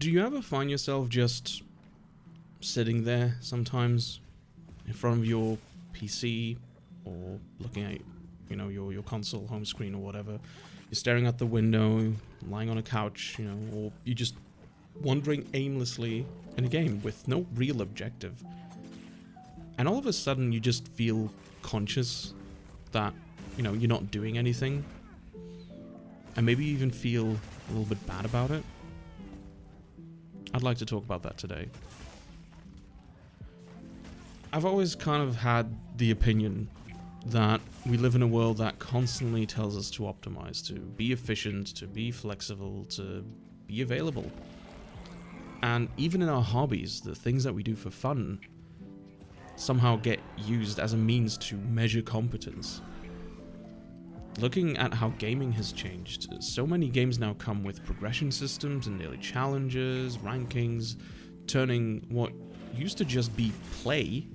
Do you ever find yourself just sitting there sometimes in front of your PC or looking at, your console home screen or whatever? You're staring out the window, lying on a couch, or you're just wandering aimlessly in a game with no real objective. And all of a sudden you just feel conscious that, you're not doing anything. And maybe you even feel a little bit bad about it. I'd like to talk about that today. I've always kind of had the opinion that we live in a world that constantly tells us to optimize, to be efficient, to be flexible, to be available. And even in our hobbies, the things that we do for fun somehow get used as a means to measure competence. Looking at how gaming has changed, so many games now come with progression systems and daily challenges, rankings, turning what used to just be play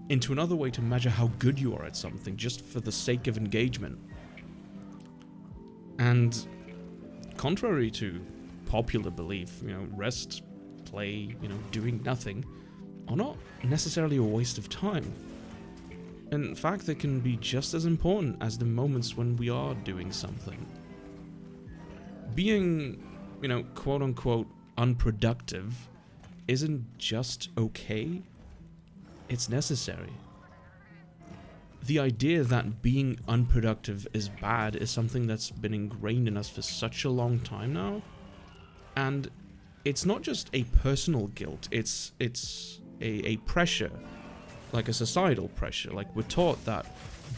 into another way to measure how good you are at something just for the sake of engagement. And contrary to popular belief, rest, play, doing nothing are not necessarily a waste of time. In fact, they can be just as important as the moments when we are doing something. Being, quote unquote, unproductive isn't just okay, it's necessary. The idea that being unproductive is bad is something that's been ingrained in us for such a long time now. And it's not just a personal guilt, it's a pressure. Like a societal pressure. Like, we're taught that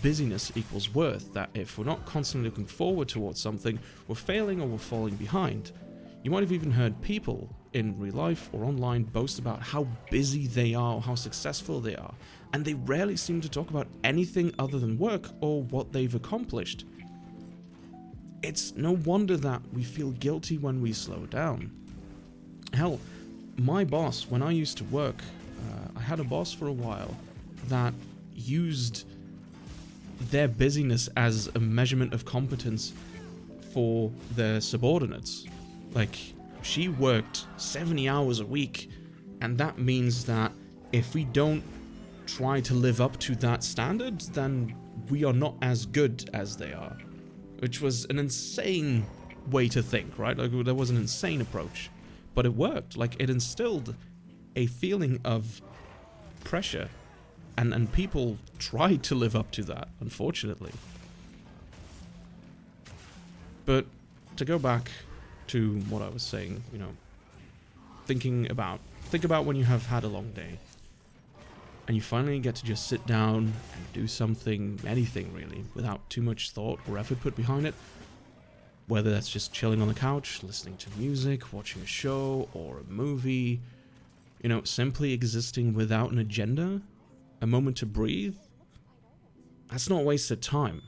busyness equals worth, that if we're not constantly looking forward towards something, we're failing or we're falling behind. You might have even heard people in real life or online boast about how busy they are or how successful they are, and they rarely seem to talk about anything other than work or what they've accomplished. It's no wonder that we feel guilty when we slow down. Hell, my boss, when I used to work, I had a boss for a while that used their busyness as a measurement of competence for their subordinates. Like, she worked 70 hours a week, and that means that if we don't try to live up to that standard, then we are not as good as they are. Which was an insane way to think, right? Like, that was an insane approach. But it worked. Like, it instilled a feeling of pressure, and people tried to live up to that, unfortunately. But to go back to what I was saying, think about when you have had a long day and you finally get to just sit down and do something, anything really, without too much thought or effort put behind it. Whether that's just chilling on the couch, listening to music, watching a show or a movie, simply existing without an agenda, a moment to breathe. That's not wasted time.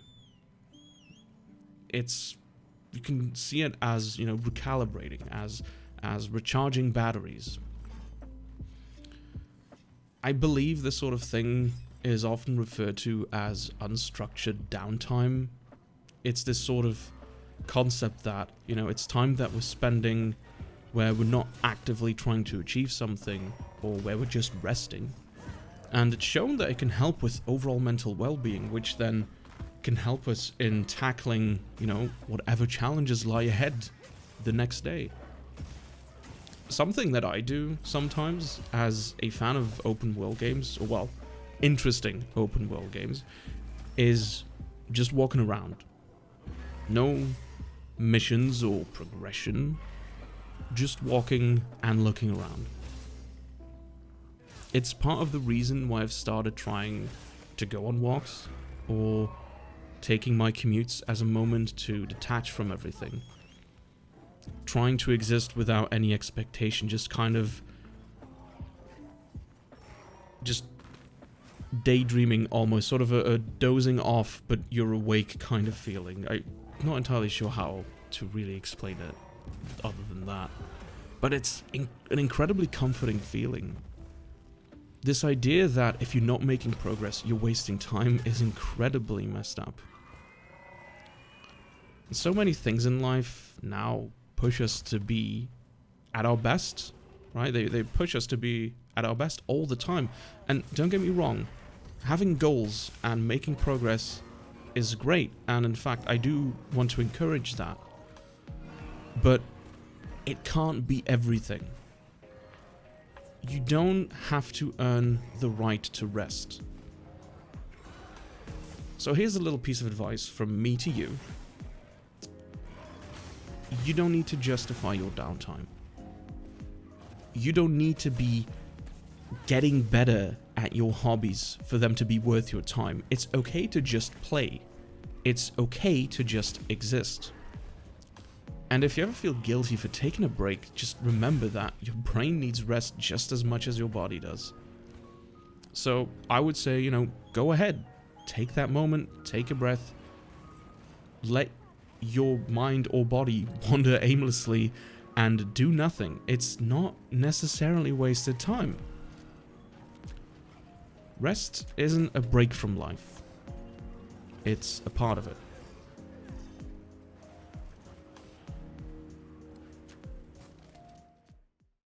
You can see it as, recalibrating, as recharging batteries. I believe this sort of thing is often referred to as unstructured downtime. It's this sort of concept that, it's time that we're spending where we're not actively trying to achieve something or where we're just resting. And it's shown that it can help with overall mental well-being, which then can help us in tackling, whatever challenges lie ahead the next day. Something that I do sometimes as a fan of open world games, or well, interesting open world games, is just walking around. No missions or progression, just walking and looking around. It's part of the reason why I've started trying to go on walks or taking my commutes as a moment to detach from everything. Trying to exist without any expectation, just kind of just daydreaming almost, sort of a dozing off but you're awake kind of feeling. I'm not entirely sure how to really explain it other than that, but it's an incredibly comforting feeling. This idea that if you're not making progress, you're wasting time is incredibly messed up. So many things in life now push us to be at our best, right? They push us to be at our best all the time. And don't get me wrong, having goals and making progress is great. And in fact, I do want to encourage that. But it can't be everything. You don't have to earn the right to rest. So here's a little piece of advice from me to you. You don't need to justify your downtime. You don't need to be getting better at your hobbies for them to be worth your time. It's okay to just play. It's okay to just exist. And if you ever feel guilty for taking a break, just remember that your brain needs rest just as much as your body does. So I would say, you know, go ahead. Take that moment, take a breath. Let your mind or body wander aimlessly and do nothing. It's not necessarily wasted time. Rest isn't a break from life. It's a part of it.